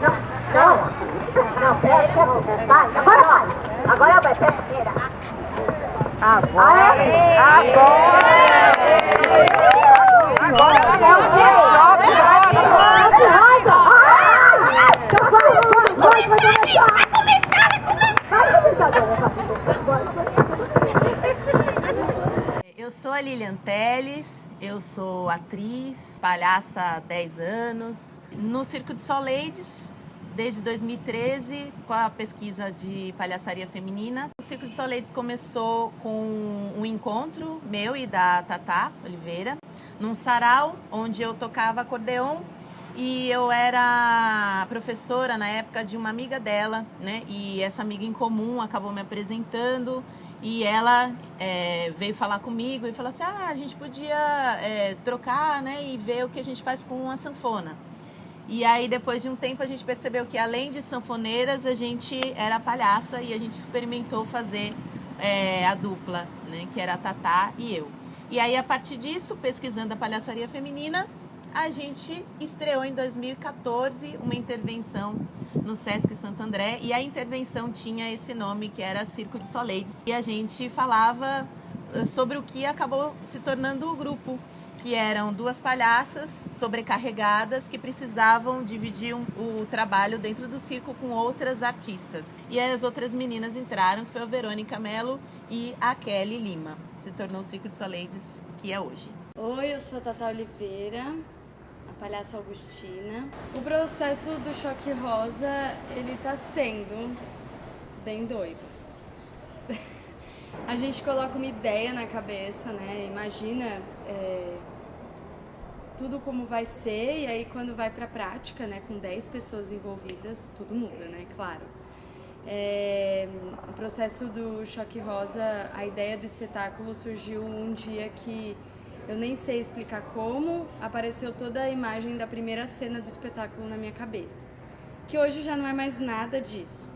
Não, pera. Vai, agora vai. Agora vai, pera. Agora. Eu sou a Lilian Teles, eu sou atriz, palhaça há 10 anos, no Circo de Soleides, desde 2013, com a pesquisa de palhaçaria feminina. O Circo de Soleides começou com um encontro meu e da Tatá Oliveira, num sarau onde eu tocava acordeon e eu era professora na época de uma amiga dela, né? E essa amiga em comum acabou me apresentando. E ela veio falar comigo e falou assim, a gente podia trocar, né, e ver o que a gente faz com a sanfona. E aí, depois de um tempo, a gente percebeu que, além de sanfoneiras, a gente era palhaça e a gente experimentou fazer a dupla, né, que era a Tatá e eu. E aí, a partir disso, pesquisando a palhaçaria feminina, a gente estreou em 2014 uma intervenção no Sesc Santo André e a intervenção tinha esse nome que era Circo de Soleides. E a gente falava sobre o que acabou se tornando o grupo, que eram duas palhaças sobrecarregadas que precisavam dividir o trabalho dentro do circo com outras artistas. E aí as outras meninas entraram, que foi a Verônica Mello e a Kelly Lima. Se tornou o Circo de Soleides, que é hoje. Oi, eu sou a Tatá Oliveira, a palhaça Augustina. O processo do Choque Rosa, ele tá sendo bem doido. A gente coloca uma ideia na cabeça, né? Imagina tudo como vai ser e aí quando vai pra prática, né? Com 10 pessoas envolvidas, tudo muda, né? Claro. O processo do Choque Rosa, a ideia do espetáculo surgiu um dia que eu nem sei explicar como, apareceu toda a imagem da primeira cena do espetáculo na minha cabeça. Que hoje já não é mais nada disso.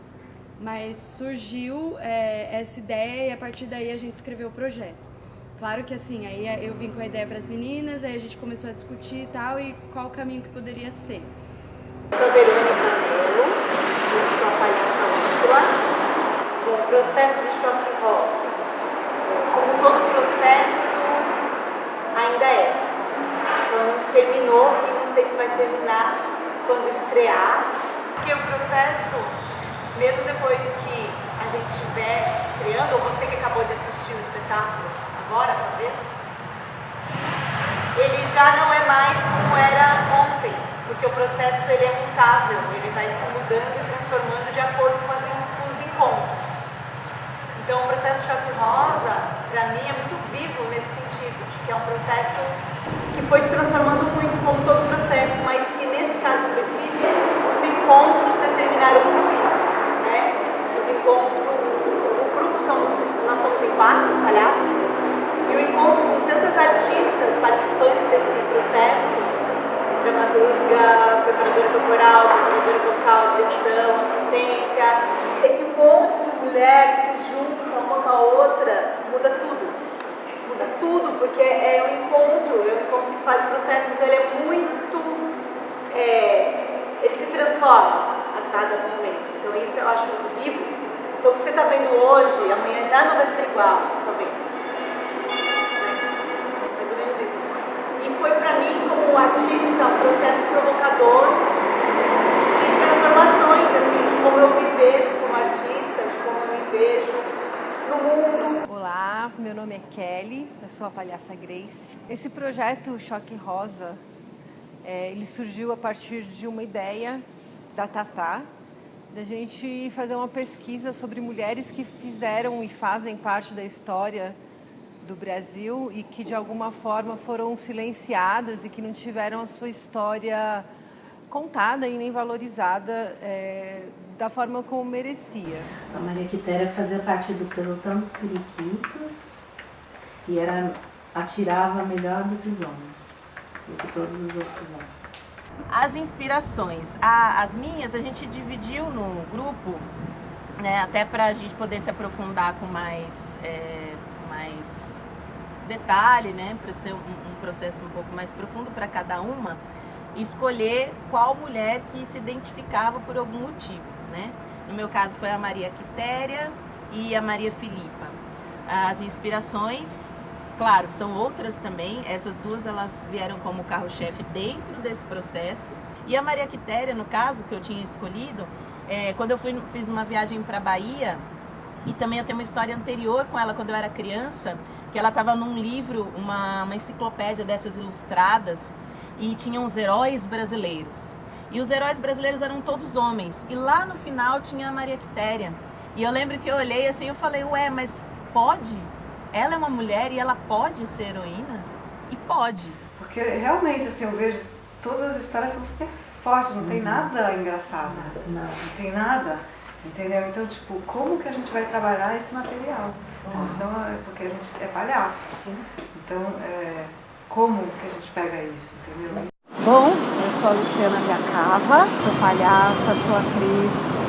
Mas surgiu essa ideia e a partir daí a gente escreveu o projeto. Claro que assim, aí eu vim com a ideia para as meninas, aí a gente começou a discutir e tal, e qual o caminho que poderia ser. Eu sou a Verônica Mello, eu sou a palhaça Úrsula. O processo de Choque Rosa, como todo processo, ainda é. Então terminou e não sei se vai terminar quando estrear. Porque o processo, mesmo depois que a gente estiver estreando, ou você que acabou de assistir o espetáculo agora, talvez, ele já não é mais como era ontem, porque o processo ele é mutável, ele vai se mudando e transformando de acordo com os encontros. Então o processo Choque Rosa, para mim, é muito vivo nesse sentido, de que é um processo que foi se transformando muito, como todo processo, mas que nesse caso específico, os encontros determinaram muito isso, né? Os encontros, o grupo nós somos em 4 palhaças, e o encontro com tantas artistas participantes desse processo, dramaturga, preparadora corporal, preparadora vocal, direção, assistência, esse monte de mulher que se junta uma com a outra, muda tudo. Muda tudo, porque é um encontro que faz o processo, então ele é muito, ele se transforma a cada momento, então isso eu acho vivo. Então o que você está vendo hoje, amanhã já não vai ser igual, talvez. Mais ou menos isso. E foi para mim, como artista, um processo provocador de transformações, assim, de como eu me vejo como artista, de como eu me vejo no mundo. Olá, meu nome é Kelly, eu sou a palhaça Grace. Esse projeto Choque Rosa, ele surgiu a partir de uma ideia da Tatá, da gente fazer uma pesquisa sobre mulheres que fizeram e fazem parte da história do Brasil e que de alguma forma foram silenciadas e que não tiveram a sua história contada e nem valorizada da forma como merecia. A Maria Quitéria fazia parte do pelotão dos periquitos e atirava melhor do que os homens, do que todos os outros homens. As inspirações, as minhas, a gente dividiu no grupo, né, até para a gente poder se aprofundar com mais detalhe, né, para ser um processo um pouco mais profundo para cada uma. escolher qual mulher que se identificava por algum motivo, né? No meu caso foi a Maria Quitéria e a Maria Filipa. As inspirações, claro, são outras também. Essas duas elas vieram como carro-chefe dentro desse processo. E a Maria Quitéria, no caso, que eu tinha escolhido, quando eu fiz uma viagem para Bahia, e também eu tenho uma história anterior com ela quando eu era criança, que ela estava num livro, uma enciclopédia dessas ilustradas, e tinha os heróis brasileiros. E os heróis brasileiros eram todos homens. E lá no final tinha a Maria Quitéria. E eu lembro que eu olhei assim e eu falei, ué, mas pode? Ela é uma mulher e ela pode ser heroína? E pode. Porque realmente, assim, eu vejo todas as histórias são super fortes, não tem nada engraçado. Não tem nada, entendeu? Então, tipo, como que a gente vai trabalhar esse material? Porque a gente é palhaço. Então, como que a gente pega isso, entendeu? Bom, eu sou a Luciana Viacava, sou palhaça, sou atriz.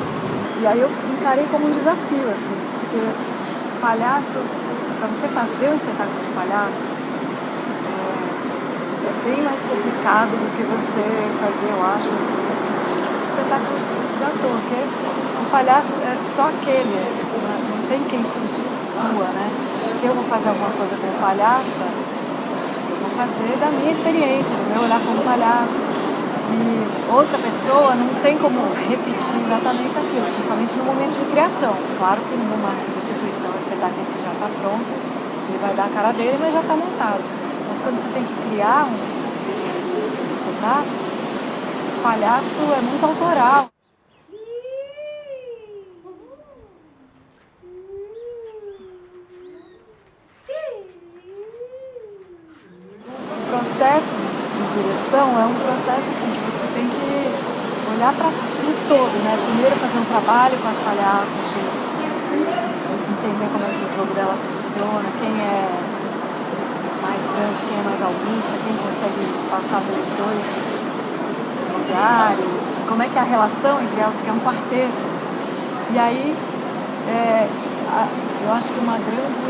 E aí eu encarei como um desafio, assim, porque palhaço, para você fazer um espetáculo de palhaço, é bem mais complicado do que você fazer, eu acho, um espetáculo de ator, porque um palhaço é só aquele, não tem quem substitua, né? Se eu vou fazer alguma coisa com palhaça, vou fazer da minha experiência, do meu olhar como palhaço. E outra pessoa não tem como repetir exatamente aquilo, principalmente no momento de criação. Claro que numa substituição, o espetáculo que já está pronto, ele vai dar a cara dele, mas já está montado. Mas quando você tem que criar um espetáculo, o palhaço é muito autoral. O processo de direção é um processo assim, que você tem que olhar para o todo, né? Primeiro fazer um trabalho com as palhaças, de entender como é que o jogo delas funciona, quem é mais grande, quem é mais autista, quem consegue passar pelos dois lugares, como é que é a relação entre elas, porque é um quarteto. E aí, eu acho que uma grande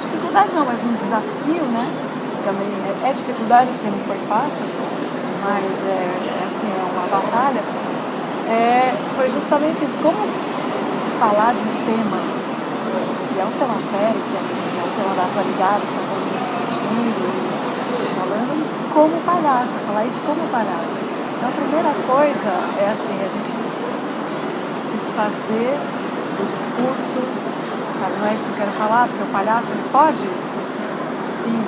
dificuldade não, mas um desafio, né? Também é dificuldade porque não foi fácil, mas assim, é uma batalha, foi justamente isso, como falar de um tema que é um tema sério, que assim, é um tema da atualidade, que nós estamos discutindo, falando como palhaça, falar isso como palhaça. Então a primeira coisa é assim, a gente se desfazer do discurso, sabe, não é isso que eu quero falar, porque o palhaço ele pode, sim,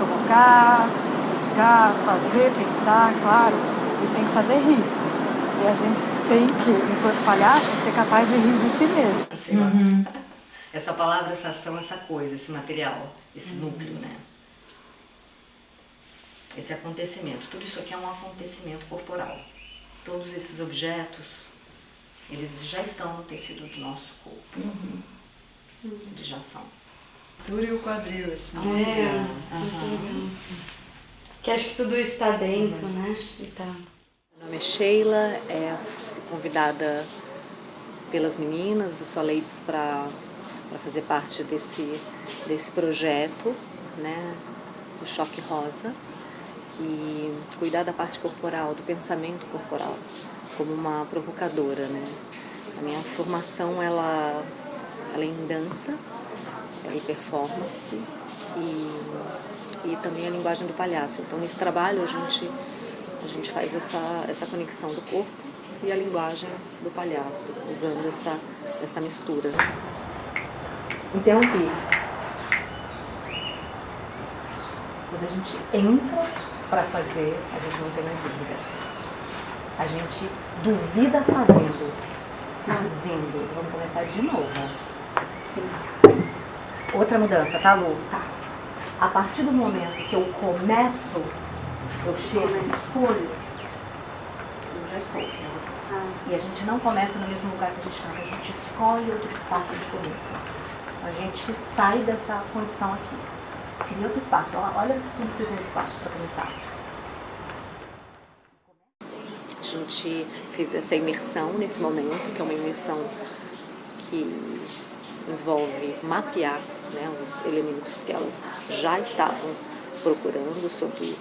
provocar, criticar, fazer, pensar, claro, e tem que fazer rir. E a gente tem que, enquanto palhaço, ser capaz de rir de si mesmo. Essa palavra, essa ação, essa coisa, esse material, esse núcleo, né? Esse acontecimento. Tudo isso aqui é um acontecimento corporal. Todos esses objetos, eles já estão no tecido do nosso corpo. Eles já são. E o quadril, assim. Que acho que tudo está dentro, né? Então. Meu nome é Sheila, fui convidada pelas meninas do Soleides para fazer parte desse projeto, né, do Choque Rosa, e cuidar da parte corporal, do pensamento corporal, como uma provocadora, né. A minha formação, ela é em dança, em performance e também a linguagem do palhaço. Então, nesse trabalho, a gente faz essa conexão do corpo e a linguagem do palhaço, usando essa mistura. Interrompi. Quando a gente entra para fazer, a gente não tem mais dúvida. A gente duvida fazendo. Vamos começar de novo. Outra mudança, tá, Lu? Tá. A partir do momento que eu começo, eu chego, escolho, eu já estou com você. E a gente não começa no mesmo lugar que a gente está, a gente escolhe outro espaço de começo. A gente sai dessa condição aqui. Cria outro espaço. Olha tudo que tem espaço para começar. A gente fez essa imersão nesse momento, que é uma imersão que envolve mapear, né, os elementos que elas já estavam procurando sobre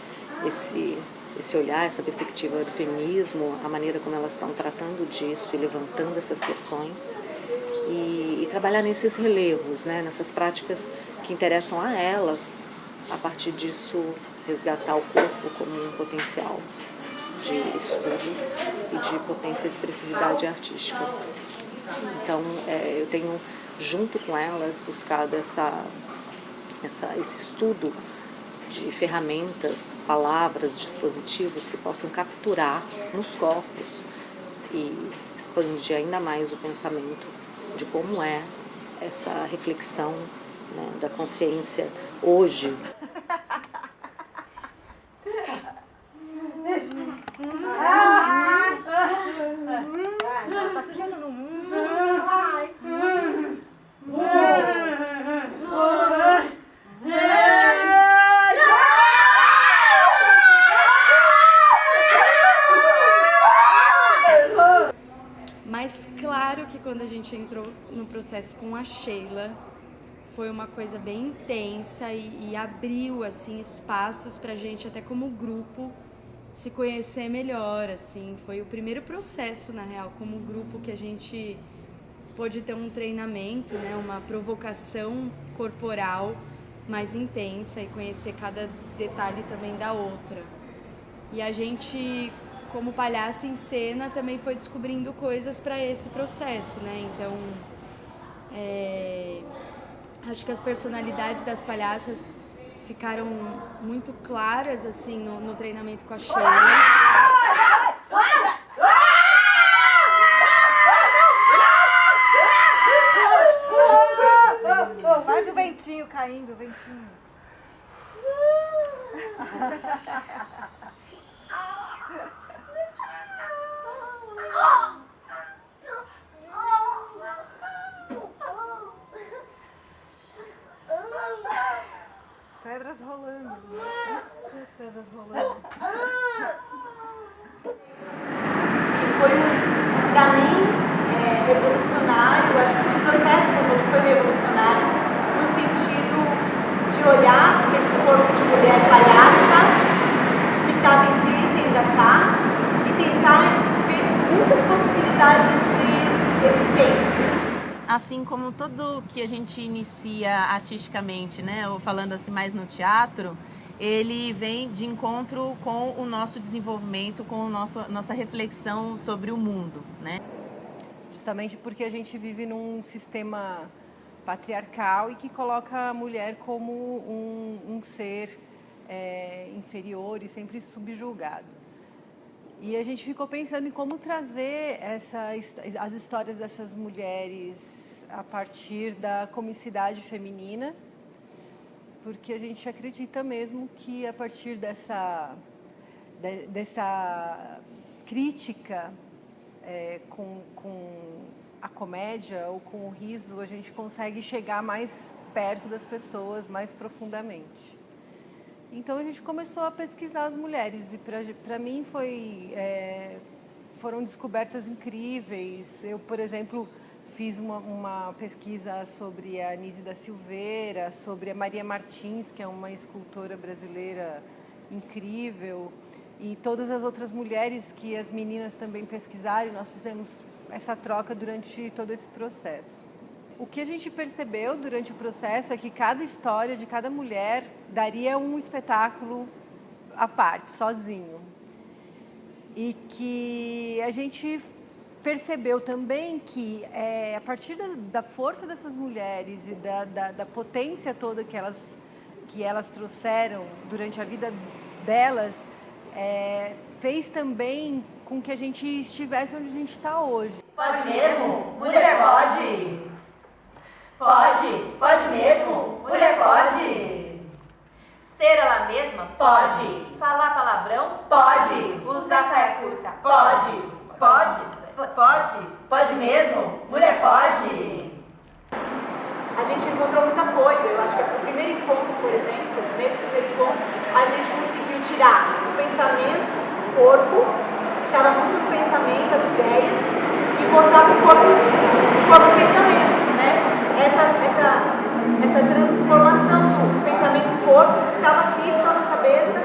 esse olhar, essa perspectiva do feminismo, a maneira como elas estão tratando disso e levantando essas questões, e trabalhar nesses relevos, né, nessas práticas que interessam a elas, a partir disso resgatar o corpo como um potencial de estudo e de potência e expressividade artística. Então, eu tenho, junto com elas, buscado esse estudo de ferramentas, palavras, dispositivos que possam capturar nos corpos e expandir ainda mais o pensamento de como é essa reflexão, né, da consciência hoje. Tá sujando no mundo. Mas claro que quando a gente entrou no processo com a Sheila, foi uma coisa bem intensa e abriu assim espaços pra gente, até como grupo, se conhecer melhor, assim. Foi o primeiro processo, na real, como grupo, que a gente pôde ter um treinamento, né, uma provocação corporal mais intensa e conhecer cada detalhe também da outra. E a gente, como palhaça em cena, também foi descobrindo coisas para esse processo, né? Então, acho que as personalidades das palhaças ficaram muito claras, assim, no treinamento com a Sheila. Faz o ventinho caindo, o ventinho. Pedras rolando. As pedras rolando. Que foi, para mim, revolucionário. Acho que o processo foi revolucionário no sentido de olhar esse corpo de mulher palhaça, que estava em crise, ainda está, e tentar ver muitas possibilidades de existência. Assim como tudo que a gente inicia artisticamente, né, ou falando assim mais no teatro, ele vem de encontro com o nosso desenvolvimento, com a nossa reflexão sobre o mundo, né? Justamente porque a gente vive num sistema patriarcal e que coloca a mulher como um ser inferior e sempre subjugado. E a gente ficou pensando em como trazer as histórias dessas mulheres a partir da comicidade feminina, porque a gente acredita mesmo que a partir dessa crítica com a comédia ou com o riso, a gente consegue chegar mais perto das pessoas, mais profundamente. Então a gente começou a pesquisar as mulheres e para mim foram descobertas incríveis. Eu, por exemplo, fiz uma pesquisa sobre a Anísia da Silveira, sobre a Maria Martins, que é uma escultora brasileira incrível, e todas as outras mulheres que as meninas também pesquisaram. Nós fizemos essa troca durante todo esse processo. O que a gente percebeu durante o processo é que cada história de cada mulher daria um espetáculo à parte, sozinho. E que a gente percebeu também que, a partir da força dessas mulheres e da potência toda que elas trouxeram durante a vida delas, fez também com que a gente estivesse onde a gente está hoje. Pode mesmo? Mulher pode! Pode mesmo? Mulher pode! Ser ela mesma? Pode! Falar palavrão? Pode! Usar saia curta? Pode! Pode mesmo? Mulher pode! A gente encontrou muita coisa. Eu acho que o primeiro encontro, por exemplo, nesse primeiro encontro, a gente conseguiu tirar o pensamento, o corpo, que estava muito no pensamento, as ideias, e botar para o corpo-pensamento, né? Essa transformação do pensamento-corpo, que estava aqui só na cabeça,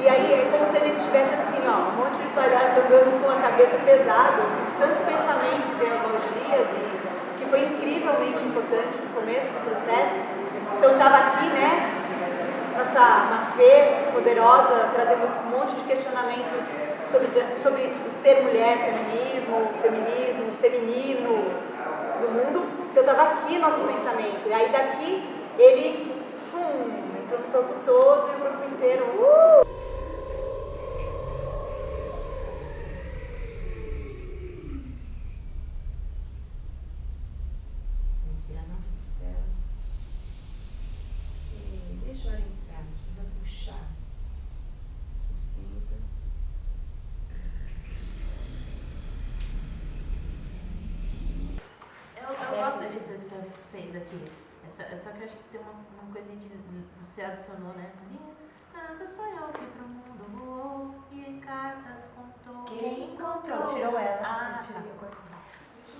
E aí é como se a gente tivesse assim, ó, um monte de palhaço andando com a cabeça pesada, assim, de tanto pensamento e ideologias, e que foi incrivelmente importante no começo do processo. Então estava aqui, né, nossa Mafê poderosa, trazendo um monte de questionamentos sobre o ser mulher, feminismo, os femininos do mundo. Então estava aqui nosso pensamento. E aí daqui ele entrou no corpo todo e o corpo inteiro. Inspira nas costelas. E deixa o ar entrar, não precisa puxar. Sustenta. Eu gosto disso que você fez aqui. Só que eu acho que tem uma coisinha de você adicionou, né? Nada só eu que pro mundo voou e em cartas contou. Quem encontrou? Tirou ela. Ah, tá.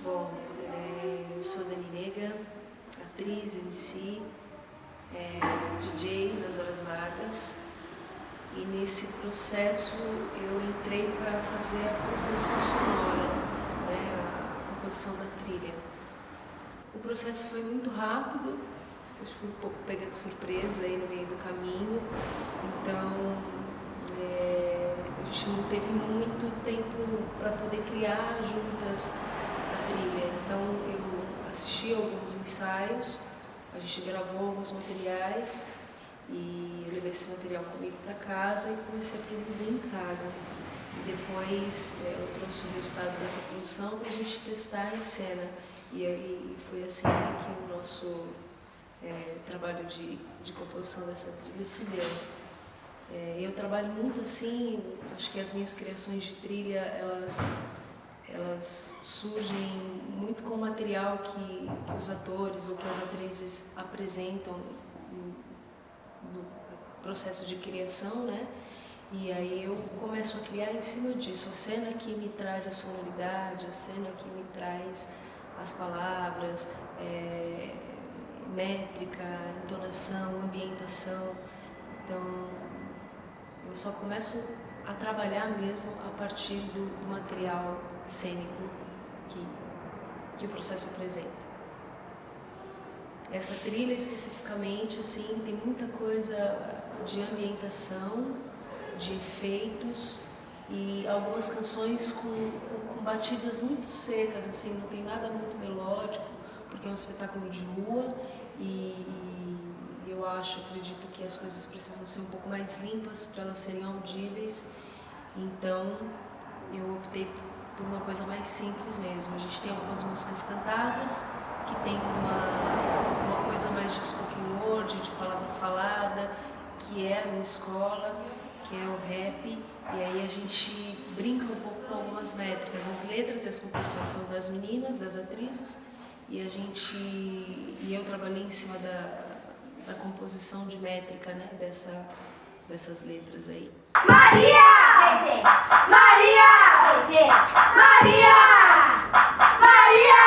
Bom, eu sou Dani Nega, atriz, MC, DJ nas horas vagas, e nesse processo eu entrei para fazer a composição sonora, né, a composição da trilha. O processo foi muito rápido, eu fui um pouco pega de surpresa aí no meio do caminho, então a gente não teve muito tempo para poder criar juntas a trilha. Então eu assisti alguns ensaios, a gente gravou alguns materiais e eu levei esse material comigo para casa e comecei a produzir em casa. E depois eu trouxe o resultado dessa produção para a gente testar em cena. E foi assim que o nosso trabalho de composição dessa trilha se deu. Eu trabalho muito assim, acho que as minhas criações de trilha, elas surgem muito com o material que os atores ou que as atrizes apresentam no processo de criação, né? E aí eu começo a criar em cima disso, a cena que me traz a sonoridade, a cena que me traz as palavras, métrica, entonação, ambientação. Então, eu só começo a trabalhar mesmo a partir do material cênico que o processo apresenta. Essa trilha especificamente, assim, tem muita coisa de ambientação, de efeitos e algumas canções com batidas muito secas, assim, não tem nada muito melódico, porque é um espetáculo de rua e eu acredito que as coisas precisam ser um pouco mais limpas para elas serem audíveis, então eu optei por uma coisa mais simples mesmo. A gente tem algumas músicas cantadas que tem uma coisa mais de spoken word, de palavra falada, que é a minha escola, que é o rap, e aí a gente brinca um pouco com algumas métricas. As letras e as composições são das meninas, das atrizes, e eu trabalhei em cima da composição de métrica, né, dessas letras aí. Maria! Presente! Maria! Presente! Maria! Maria!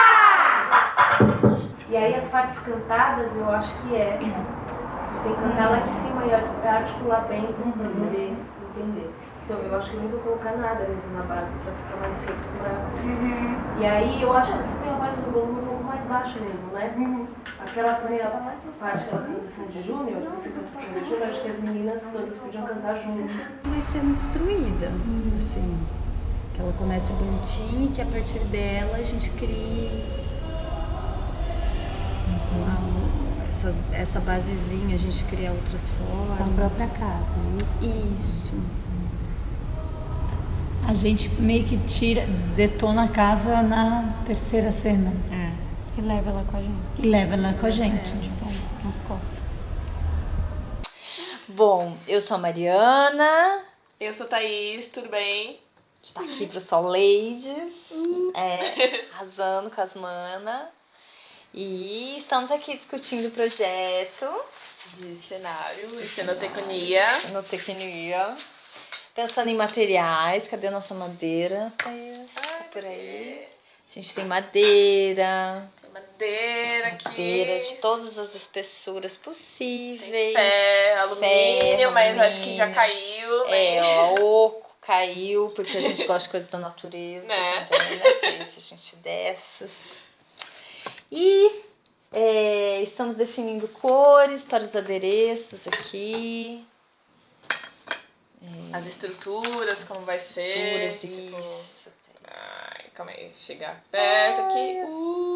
E aí as partes cantadas, eu acho que vocês têm que cantar lá de cima e articular bem para poder entender. Então eu acho que nem vou colocar nada mesmo na base para ficar mais seco. E aí eu acho que você tem a voz do volume um pouco mais baixo mesmo, né? Aquela primeira parte que ela canta Sandy Júnior, que você canta Sandy Júnior, acho que as meninas todas podiam cantar junto. Vai sendo instruída, assim, que ela comece bonitinha e que a partir dela a gente crie essa basezinha, a gente cria outras formas. Com a própria casa, é isso? Isso. A gente meio que detona a casa na terceira cena. E leva ela com a gente. E leva ela com a gente. Tipo, nas costas. Bom, eu sou a Mariana. Eu sou a Thaís, tudo bem? Está aqui pro Sol Ladies, arrasando com as manas. E estamos aqui discutindo o projeto de cenário, de cenotecnia. Pensando em materiais, cadê a nossa madeira? Tá por aí. A gente tem madeira, Madeira aqui. Madeira de todas as espessuras possíveis. Alumínio, mas acho que já caiu. Oco caiu, porque a gente gosta de coisa da natureza também, né? Por isso a gente dessas. E estamos definindo cores para os adereços aqui. As estruturas, como vai ser. Isso. Ai, calma aí, chegar perto aqui.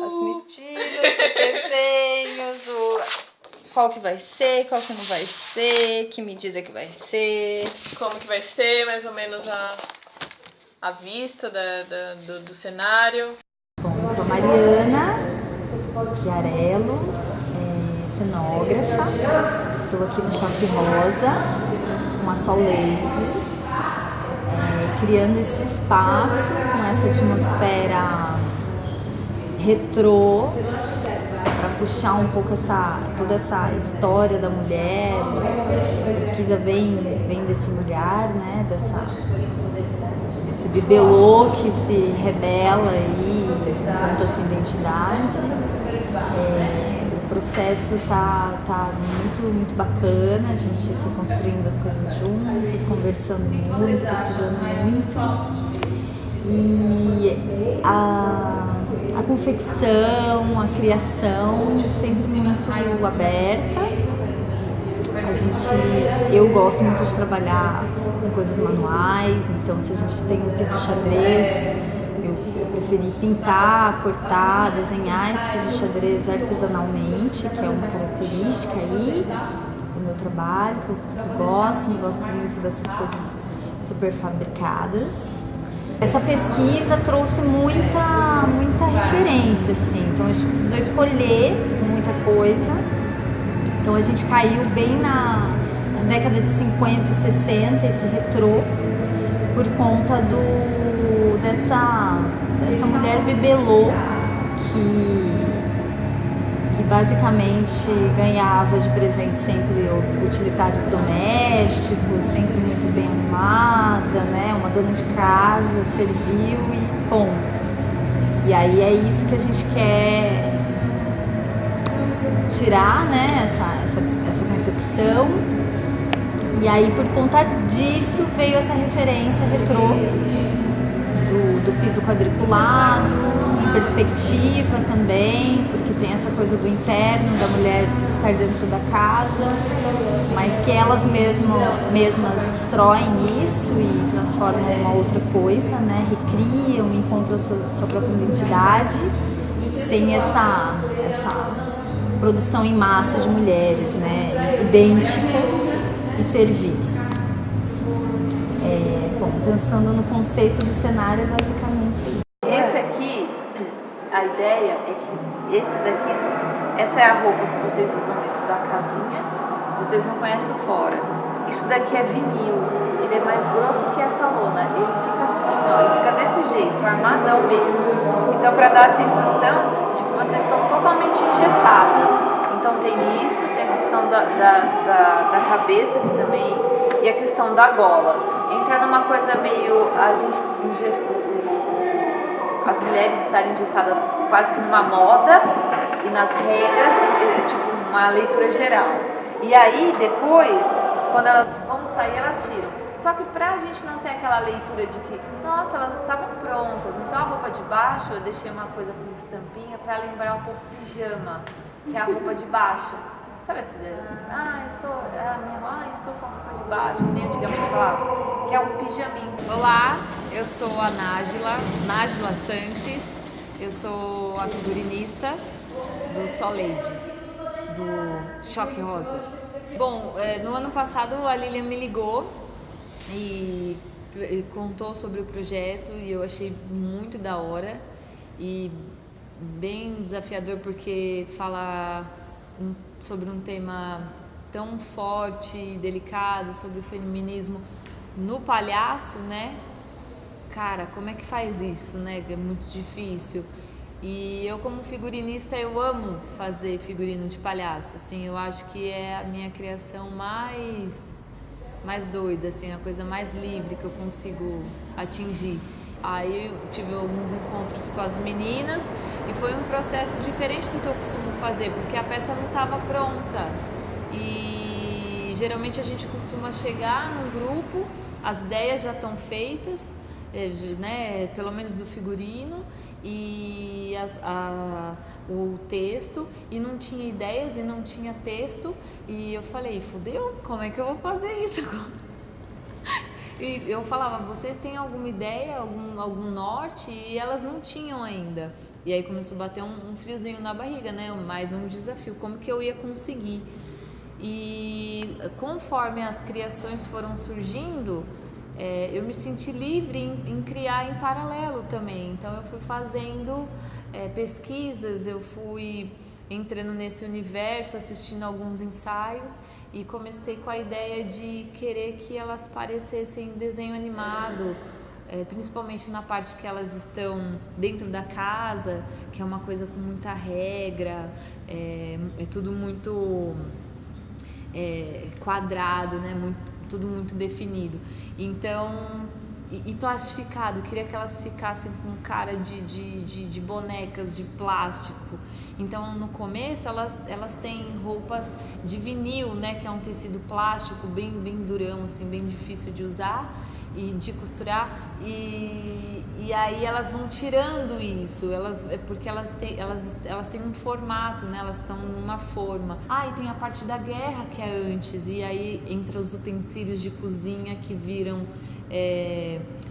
As medidas, os desenhos, qual que vai ser, qual que não vai ser, que medida que vai ser. Como que vai ser, mais ou menos a vista do cenário. Bom, eu sou Mariana Chiarello, cenógrafa. Estou aqui no Choque Rosa, com a Sol Ladies, criando esse espaço com essa atmosfera retrô, para puxar um pouco toda essa história da mulher. Essa pesquisa vem desse lugar, né? Desse bibelô que se rebela e encontra a sua identidade. O processo tá muito bacana, a gente foi construindo as coisas juntos, conversando muito, pesquisando muito. E a confecção, a criação sempre muito aberta. Eu gosto muito de trabalhar com coisas manuais, então se a gente tem um piso xadrez, eu preferi pintar, cortar, desenhar esse piso xadrez artesanalmente, que é uma característica aí do meu trabalho, que eu gosto muito dessas coisas super fabricadas. Essa pesquisa trouxe muita referência, assim, então a gente precisou escolher muita coisa. Então a gente caiu bem na década de 50 e 60, esse retrô, por conta dessa mulher bibelô que basicamente ganhava de presente sempre utilitários domésticos, sempre muito bem arrumada, né? Uma dona de casa, serviu e ponto. E aí é isso que a gente quer tirar, né? Essa concepção. E aí por conta disso veio essa referência retrô do piso quadriculado, em perspectiva também, porque tem essa coisa do interno, da mulher estar dentro da casa, mas que elas mesmas destroem isso e transformam em uma outra coisa, né? Recriam, encontram sua própria identidade, sem essa produção em massa de mulheres, né? Idênticas e servis. Bom, pensando no conceito do cenário, é basicamente isso. Esse aqui, a ideia é que essa é a roupa que vocês usam dentro da casinha, vocês não conhecem o fora. Isso daqui é vinil, ele é mais grosso que essa lona, ele fica assim, ó, ele fica desse jeito, armadão mesmo. Então, para dar a sensação de que vocês estão totalmente engessadas. Então tem isso, tem a questão da cabeça aqui também e a questão da gola. Entra numa coisa meio as mulheres estarem engessadas quase que numa moda e nas regras, tipo uma leitura geral. E aí depois, quando elas vão sair, elas tiram. Só que pra gente não ter aquela leitura de que, nossa, elas estavam prontas, então a roupa de baixo eu deixei uma coisa com estampinha pra lembrar um pouco pijama, que é a roupa de baixo. Sabe essa ideia? Estou com a roupa de baixo, que nem antigamente falava, que é um pijaminho. Olá, eu sou a Nájila Sanches, eu sou a figurinista do Sol Ladies, do Choque Rosa. Bom, no ano passado a Lilian me ligou e contou sobre o projeto e eu achei muito da hora e bem desafiador porque fala sobre um tema tão forte e delicado, sobre o feminismo no palhaço, né? Cara, como é que faz isso, né? É muito difícil. E eu como figurinista, eu amo fazer figurino de palhaço, assim, eu acho que é a minha criação mais doida, assim, a coisa mais livre que eu consigo atingir. Aí eu tive alguns encontros com as meninas e foi um processo diferente do que eu costumo fazer, porque a peça não estava pronta. E geralmente a gente costuma chegar num grupo, as ideias já estão feitas, né, pelo menos do figurino e o texto, e não tinha ideias e não tinha texto, e eu falei, fudeu, como é que eu vou fazer isso agora? E eu falava, vocês têm alguma ideia, algum norte? E elas não tinham ainda. E aí começou a bater um friozinho na barriga, né? Mais um desafio, como que eu ia conseguir? E conforme as criações foram surgindo, eu me senti livre em criar em paralelo também. Então eu fui fazendo pesquisas, eu fui entrando nesse universo, assistindo alguns ensaios, e comecei com a ideia de querer que elas parecessem desenho animado, principalmente na parte que elas estão dentro da casa, que é uma coisa com muita regra, é tudo muito quadrado, né? Tudo muito definido. Então, e plastificado, eu queria que elas ficassem com cara de bonecas de plástico. Então, no começo, elas têm roupas de vinil, né, que é um tecido plástico bem durão, assim, bem difícil de usar e de costurar. E aí elas vão tirando isso, porque elas têm um formato, né, elas estão numa forma. E tem a parte da guerra que é antes, e aí entra os utensílios de cozinha que viram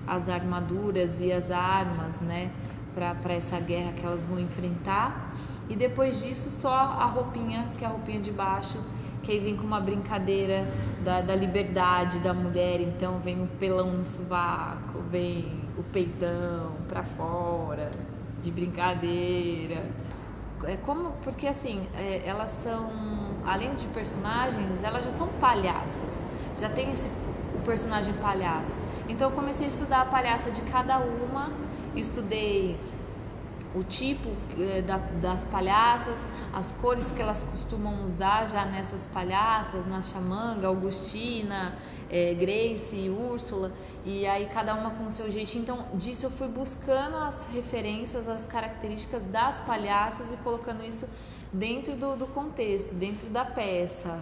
as armaduras e as armas, né, para essa guerra que elas vão enfrentar. E depois disso só a roupinha, que é a roupinha de baixo, que aí vem com uma brincadeira da liberdade da mulher. Então vem o pelão no sovaco, vem o peitão pra fora, de brincadeira. Porque assim, elas são, além de personagens, elas já são palhaças, já tem o personagem palhaço. Então eu comecei a estudar a palhaça de cada uma, estudei o tipo das palhaças, as cores que elas costumam usar já nessas palhaças, na Xamanga, Augustina, Grace e Úrsula, e aí cada uma com o seu jeito. Então disso eu fui buscando as referências, as características das palhaças e colocando isso dentro do contexto, dentro da peça.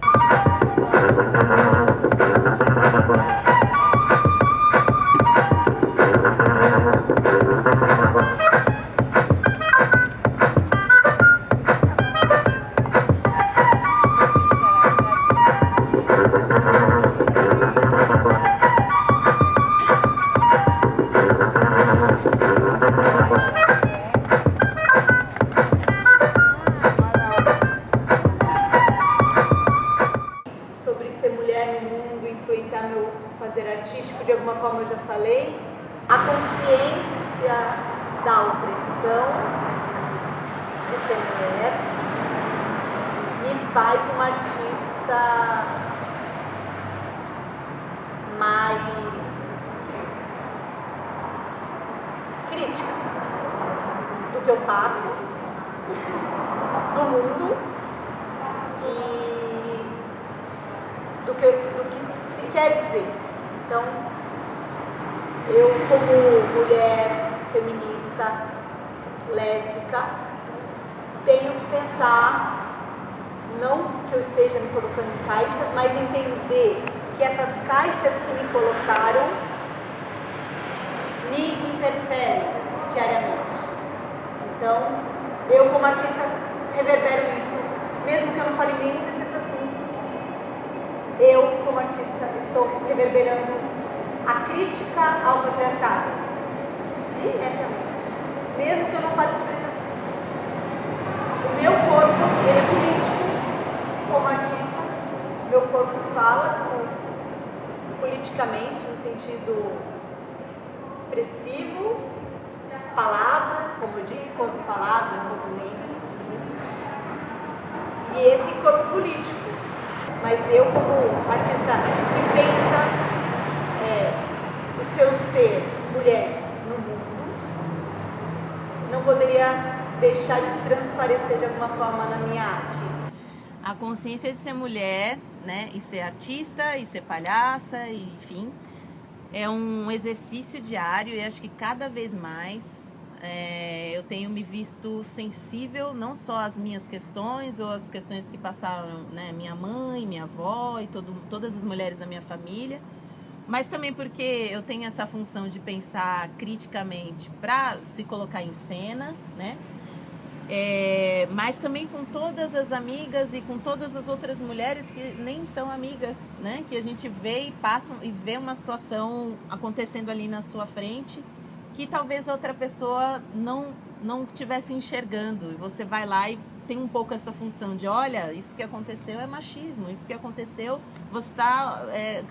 Sobre ser mulher no mundo, influenciar meu fazer artístico, de alguma forma eu já falei. A consciência da opressão de ser mulher me faz uma artista mais crítica do que eu faço, do mundo e do que se quer dizer. Então, eu como mulher feminista, lésbica, tenho que pensar, não que eu esteja me colocando em caixas, mas entender que essas caixas que me colocaram me interferem diariamente. Então, eu como artista reverbero isso, mesmo que eu não fale nenhum desses assuntos. Eu, como artista, estou reverberando a crítica ao patriarcado diretamente, mesmo que eu não fale sobre esse assunto. O meu corpo, ele é político como artista, meu corpo fala politicamente, no sentido expressivo, palavras, como eu disse, corpo, palavra, movimento, tudo junto. E esse corpo político. Mas eu, como artista que pensa o seu ser mulher no mundo, não poderia deixar de transparecer de alguma forma na minha arte. A consciência de ser mulher, né, e ser artista, e ser palhaça, e, enfim, é um exercício diário e acho que cada vez mais eu tenho me visto sensível não só às minhas questões ou às questões que passaram, né, minha mãe, minha avó e todas as mulheres da minha família, mas também porque eu tenho essa função de pensar criticamente para se colocar em cena, né? Mas também com todas as amigas e com todas as outras mulheres que nem são amigas, né? Que a gente vê e passa e vê uma situação acontecendo ali na sua frente que talvez a outra pessoa não estivesse enxergando. E você vai lá e tem um pouco essa função de, olha, isso que aconteceu é machismo, isso que aconteceu, você está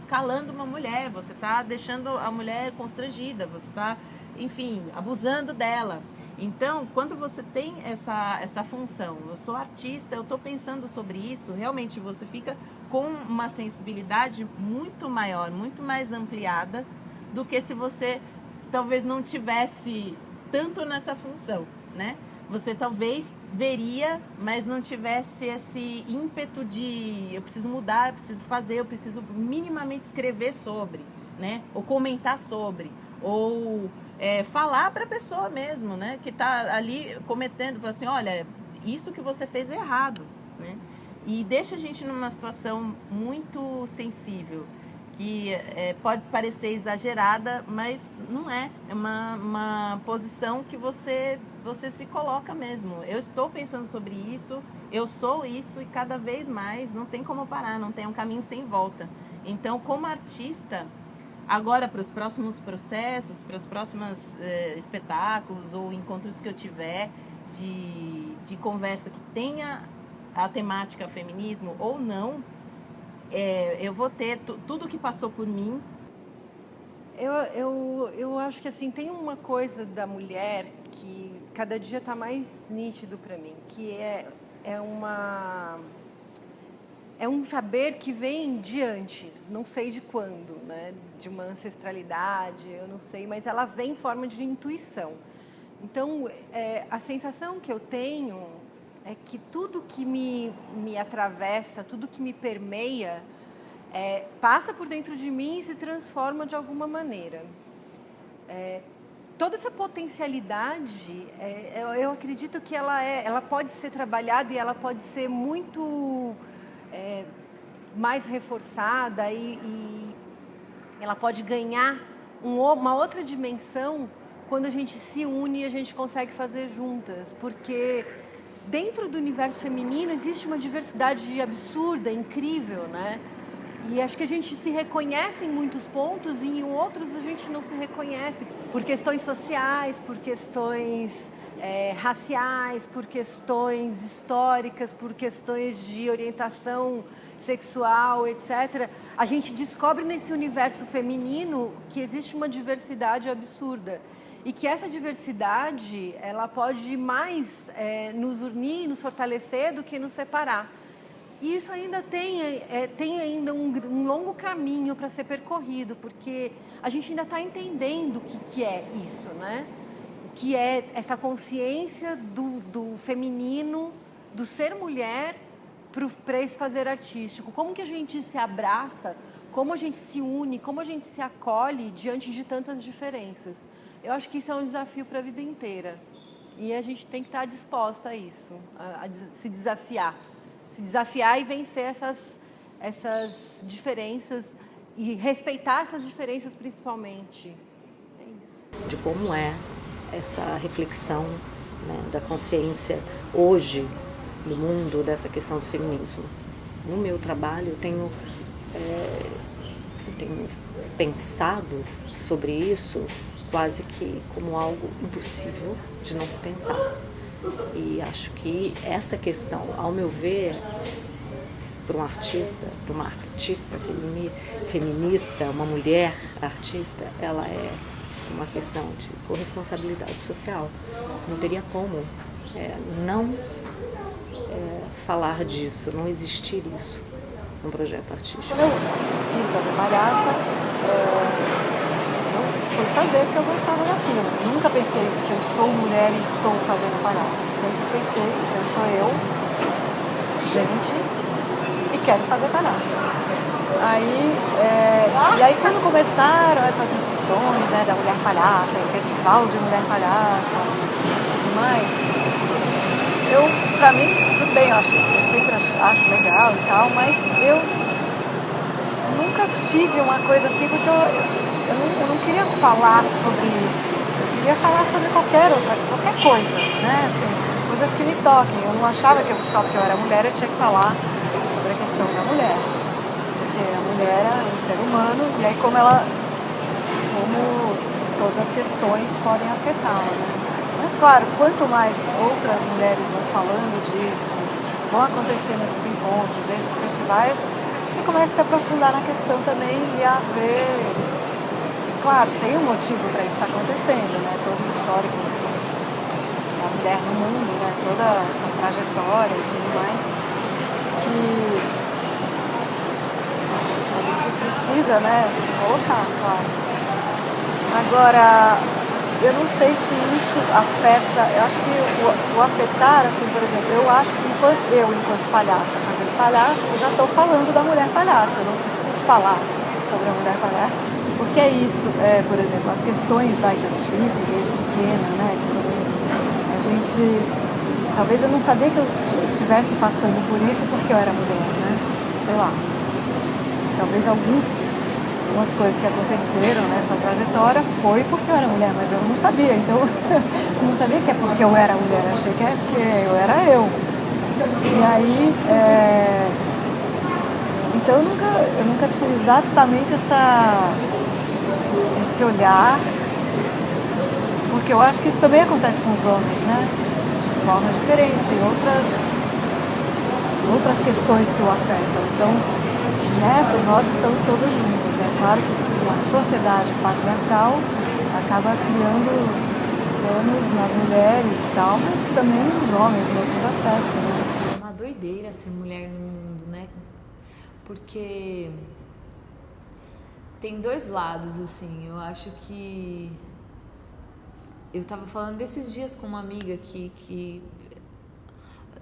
calando uma mulher, você está deixando a mulher constrangida, você está, enfim, abusando dela. Então, quando você tem essa função, eu sou artista, eu estou pensando sobre isso, realmente você fica com uma sensibilidade muito maior, muito mais ampliada do que se você talvez não tivesse tanto nessa função, né? Você talvez veria, mas não tivesse esse ímpeto de eu preciso mudar, eu preciso fazer, eu preciso minimamente escrever sobre, né? Ou comentar sobre, ou falar para a pessoa mesmo, né? Que está ali cometendo, fala assim, olha, isso que você fez é errado, né? E deixa a gente numa situação muito sensível, que pode parecer exagerada, mas não é. É uma posição que você se coloca mesmo. Eu estou pensando sobre isso, eu sou isso e cada vez mais não tem como parar, não tem um caminho sem volta. Então, como artista, agora para os próximos processos, para os próximos espetáculos ou encontros que eu tiver de conversa que tenha a temática feminismo ou não, eu vou ter tudo que passou por mim. Eu acho que assim, tem uma coisa da mulher que cada dia está mais nítido para mim, que é um saber que vem de antes, não sei de quando, né? De uma ancestralidade, eu não sei, mas ela vem em forma de intuição. Então, a sensação que eu tenho é que tudo que me atravessa, tudo que me permeia, passa por dentro de mim e se transforma de alguma maneira. Toda essa potencialidade, eu acredito que ela pode ser trabalhada e ela pode ser muito mais reforçada e ela pode ganhar uma outra dimensão quando a gente se une e a gente consegue fazer juntas, porque dentro do universo feminino existe uma diversidade absurda, incrível, né? E acho que a gente se reconhece em muitos pontos e em outros a gente não se reconhece por questões sociais, por questões raciais, por questões históricas, por questões de orientação sexual, etc. A gente descobre nesse universo feminino que existe uma diversidade absurda e que essa diversidade ela pode mais nos unir, nos fortalecer do que nos separar. E isso ainda tem ainda um longo caminho para ser percorrido, porque a gente ainda está entendendo o que é isso, né? O que é essa consciência do feminino, do ser mulher para esse fazer artístico. Como que a gente se abraça, como a gente se une, como a gente se acolhe diante de tantas diferenças. Eu acho que isso é um desafio para a vida inteira. E a gente tem que estar disposta a isso, a se desafiar. Se desafiar e vencer essas diferenças e respeitar essas diferenças principalmente. É isso. De como é essa reflexão, né, da consciência hoje no mundo dessa questão do feminismo. No meu trabalho eu tenho pensado sobre isso quase que como algo impossível de não se pensar. E acho que essa questão, ao meu ver, para uma artista feminista, uma mulher artista, ela é uma questão de corresponsabilidade social. Não teria como não falar disso, não existir isso num projeto artístico. Quando eu quis fazer palhaça, foi fazer porque eu gostava daquilo. Nunca pensei que eu sou mulher e estou fazendo palhaça. Sempre pensei que eu sou eu, gente, e quero fazer palhaça. E aí quando começaram essas discussões, né, da mulher palhaça, o festival de mulher palhaça e tudo mais, pra mim, tudo bem, eu sempre acho legal e tal, mas eu nunca tive uma coisa assim, porque eu não queria falar sobre isso. Eu queria falar sobre qualquer coisa, né? Assim, coisas que me toquem. Eu não achava que só porque eu era mulher eu tinha que falar sobre a questão da mulher. Porque a mulher é um ser humano e aí como todas as questões podem afetá-la, né? Mas claro, quanto mais outras mulheres vão falando disso, vão acontecer nesses encontros, esses festivais, você começa a se aprofundar na questão também e a ver. Claro, tem um motivo para isso estar acontecendo, né? Todo o histórico da mulher no mundo, né? Toda essa trajetória e tudo mais, que a gente precisa, né, se colocar, claro. Agora, eu não sei se isso afeta, eu acho que o afetar, assim, por exemplo, eu acho que enquanto palhaça, fazendo palhaço, eu já estou falando da mulher palhaça, eu não preciso falar sobre a mulher palhaça, porque é isso, por exemplo, as questões que eu tive desde pequena, né, a gente, talvez eu não sabia que eu estivesse passando por isso porque eu era mulher, né, sei lá, talvez algumas coisas que aconteceram nessa trajetória foi porque eu era mulher, mas eu não sabia, então eu não sabia que é porque eu era mulher, eu achei que é porque eu era eu. E aí, então eu nunca tive exatamente esse olhar, porque eu acho que isso também acontece com os homens, né? De formas diferentes, tem outras questões que o afetam. Então, nessas nós estamos todos juntos. É claro que uma sociedade patriarcal acaba criando danos nas mulheres e tal, mas também nos homens em outros aspectos, né? É uma doideira ser mulher no mundo, né? Porque tem dois lados, assim. Eu acho que... Eu tava falando desses dias com uma amiga que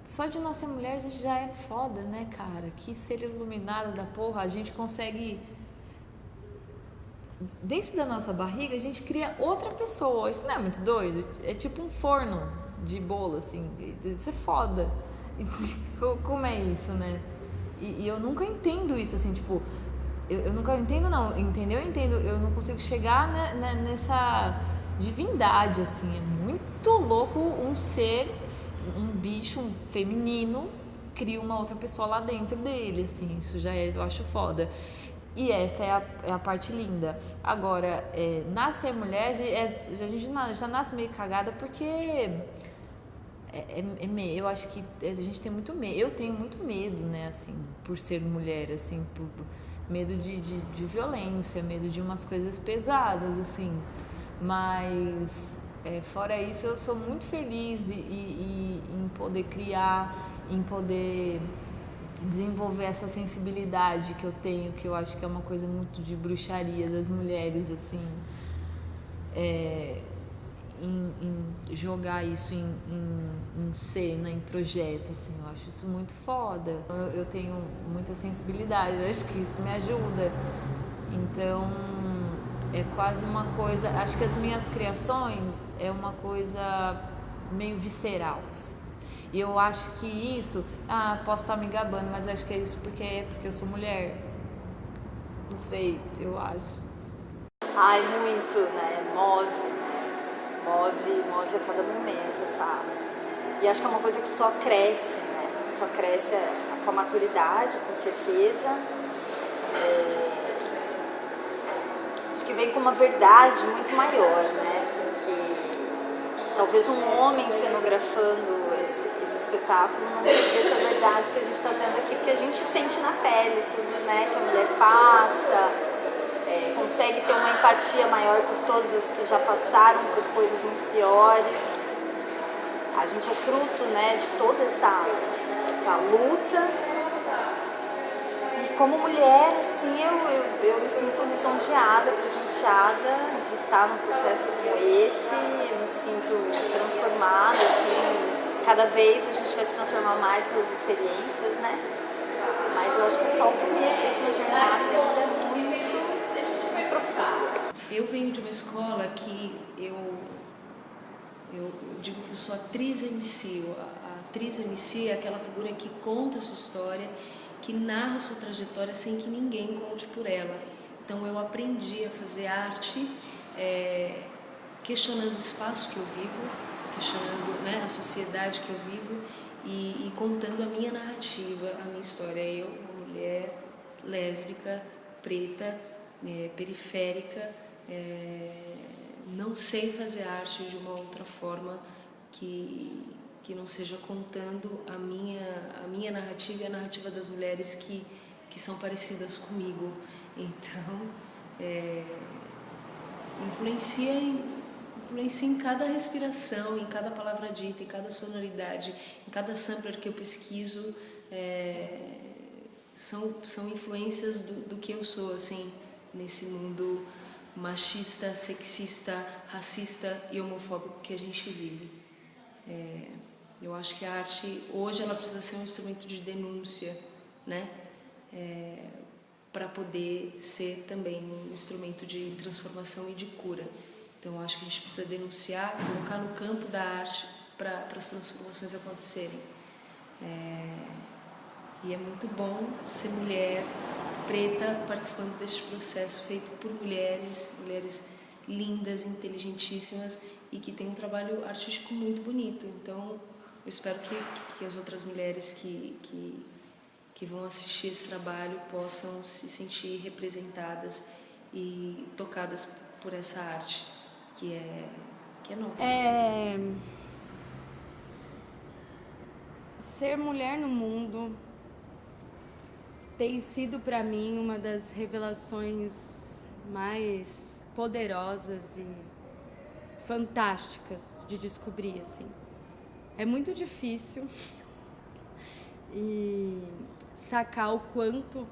só de nós ser mulher a gente já é foda, né, cara? Que ser iluminada da porra, a gente consegue... Dentro da nossa barriga, a gente cria outra pessoa. Isso não é muito doido? É tipo um forno de bolo, assim. Isso é foda. Como é isso, né? E eu nunca entendo isso, assim, tipo... Eu nunca entendo, não. Entendeu? Eu entendo. Eu não consigo chegar nessa divindade, assim. É muito louco um ser... um bicho, um feminino, cria uma outra pessoa lá dentro dele, assim, isso já eu acho foda. E essa é a parte linda. Agora, nascer mulher, a gente já nasce meio cagada porque eu acho que a gente tem muito medo, eu tenho muito medo, né, assim, por ser mulher, assim, medo de violência, medo de umas coisas pesadas, assim, mas... fora isso, eu sou muito feliz em poder criar, em poder desenvolver essa sensibilidade que eu tenho, que eu acho que é uma coisa muito de bruxaria das mulheres, assim, em jogar isso em cena, em projeto, assim, eu acho isso muito foda. Eu tenho muita sensibilidade, eu acho que isso me ajuda. Então... é quase uma coisa... Acho que as minhas criações é uma coisa meio visceral, assim. E eu acho que isso... posso estar me gabando, mas acho que é isso porque eu sou mulher. Não sei, eu acho. Ai, muito, né? Move a cada momento, sabe? E acho que é uma coisa que só cresce, né? Só cresce com a maturidade, com certeza. Acho que vem com uma verdade muito maior, né? Porque talvez um homem cenografando esse espetáculo não tenha essa verdade que a gente está tendo aqui, porque a gente sente na pele tudo, né? Que a mulher passa, consegue ter uma empatia maior por todas as que já passaram por coisas muito piores. A gente é fruto, né, de toda essa luta. E como mulher, assim, eu me sinto lisonjeada, presenteada de estar num processo como esse. Eu me sinto transformada, assim. Cada vez a gente vai se transformar mais pelas experiências, né? Mas eu acho que é só o começo de uma jornada ainda muito profunda. Eu venho de uma escola que eu digo que eu sou atriz MC. A atriz MC é aquela figura que conta a sua história, que narra a sua trajetória sem que ninguém conte por ela. Então eu aprendi a fazer arte questionando o espaço que eu vivo, questionando, né, a sociedade que eu vivo e contando a minha narrativa, a minha história. Eu, uma mulher lésbica, preta, periférica, não sei fazer arte de uma outra forma que não seja contando a minha narrativa e a narrativa das mulheres que são parecidas comigo. Então, influencia em cada respiração, em cada palavra dita, em cada sonoridade, em cada sampler que eu pesquiso. São influências do que eu sou, assim, nesse mundo machista, sexista, racista e homofóbico que a gente vive. Eu acho que a arte, hoje, ela precisa ser um instrumento de denúncia, né? Para poder ser também um instrumento de transformação e de cura. Então, eu acho que a gente precisa denunciar, colocar no campo da arte para as transformações acontecerem. E é muito bom ser mulher, preta, participando deste processo feito por mulheres lindas, inteligentíssimas e que têm um trabalho artístico muito bonito. Então, eu espero que as outras mulheres que vão assistir esse trabalho possam se sentir representadas e tocadas por essa arte que é nossa. Ser mulher no mundo tem sido para mim uma das revelações mais poderosas e fantásticas de descobrir, assim. É muito difícil e sacar o quanto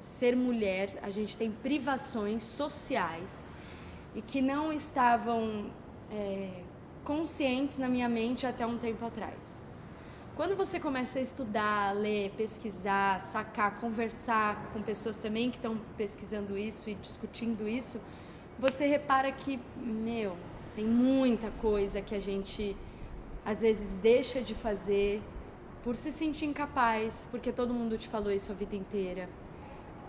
ser mulher, a gente tem privações sociais e que não estavam conscientes na minha mente até um tempo atrás. Quando você começa a estudar, ler, pesquisar, sacar, conversar com pessoas também que estão pesquisando isso e discutindo isso, você repara que, tem muita coisa que a gente às vezes deixa de fazer por se sentir incapaz, porque todo mundo te falou isso a vida inteira,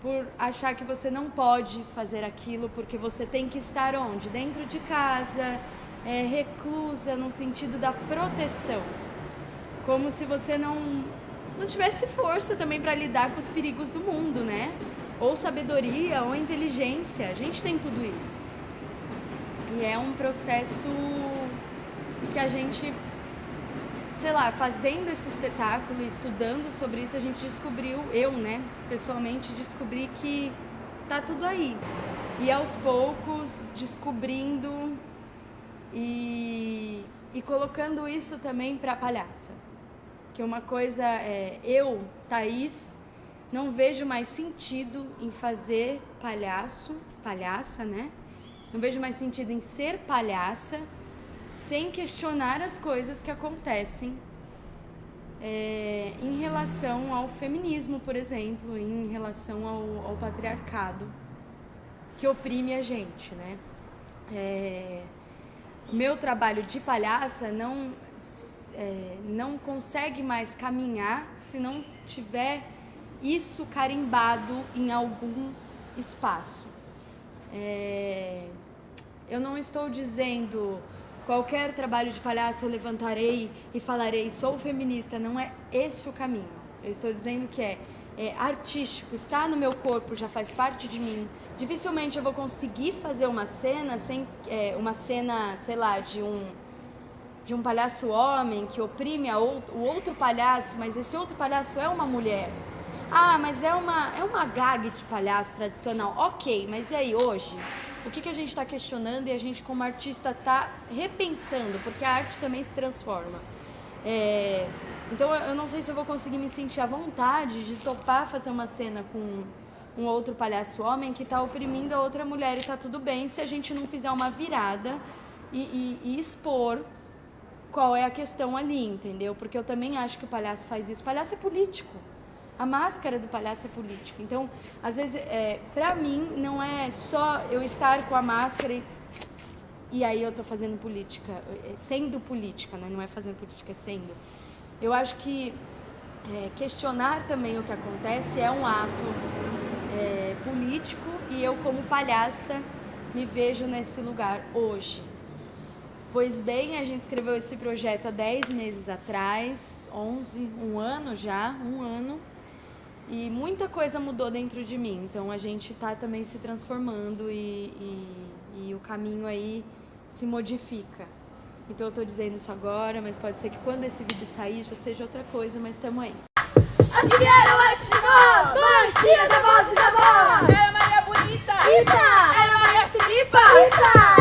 por achar que você não pode fazer aquilo porque você tem que estar onde? Dentro de casa, reclusa no sentido da proteção. Como se você não tivesse força também para lidar com os perigos do mundo, né? Ou sabedoria, ou inteligência. A gente tem tudo isso. E é um processo que a gente, fazendo esse espetáculo e estudando sobre isso, a gente descobriu, eu, né, pessoalmente, descobri que tá tudo aí. E aos poucos, descobrindo e colocando isso também pra palhaça. Que uma coisa eu, Thaís, não vejo mais sentido em fazer palhaça, né? Não vejo mais sentido em ser palhaça sem questionar as coisas que acontecem em relação ao feminismo, por exemplo, em relação ao patriarcado que oprime a gente, né? Meu trabalho de palhaça não consegue mais caminhar se não tiver isso carimbado em algum espaço. Eu não estou dizendo qualquer trabalho de palhaço eu levantarei e falarei sou feminista, não é esse o caminho. Eu estou dizendo que é artístico, está no meu corpo, já faz parte de mim. Dificilmente eu vou conseguir fazer uma cena de um palhaço homem que oprime o outro palhaço, mas esse outro palhaço é uma mulher. Ah, mas é uma gag de palhaço tradicional. Ok, mas e aí hoje? O que a gente está questionando e a gente como artista está repensando, porque a arte também se transforma. Então eu não sei se eu vou conseguir me sentir à vontade de topar fazer uma cena com um outro palhaço homem que está oprimindo a outra mulher e está tudo bem se a gente não fizer uma virada e expor qual é a questão ali, entendeu? Porque eu também acho que o palhaço faz isso. O palhaço é político. A máscara do palhaço é política. Então, às vezes, pra mim, não é só eu estar com a máscara e aí eu tô fazendo política, sendo política, né? Não é fazendo política, é sendo. Eu acho que questionar também o que acontece é um ato político e eu, como palhaça, me vejo nesse lugar hoje. Pois bem, a gente escreveu esse projeto há 10 meses atrás, 11, um ano já, e muita coisa mudou dentro de mim. Então a gente está também se transformando e o caminho aí se modifica. Então eu estou dizendo isso agora, mas pode ser que quando esse vídeo sair já seja outra coisa, mas estamos aí. As que vieram antes de nós, mães, tias, avós, bisavós. Era Maria Bonita. Rita. Era Maria Filipa. Rita.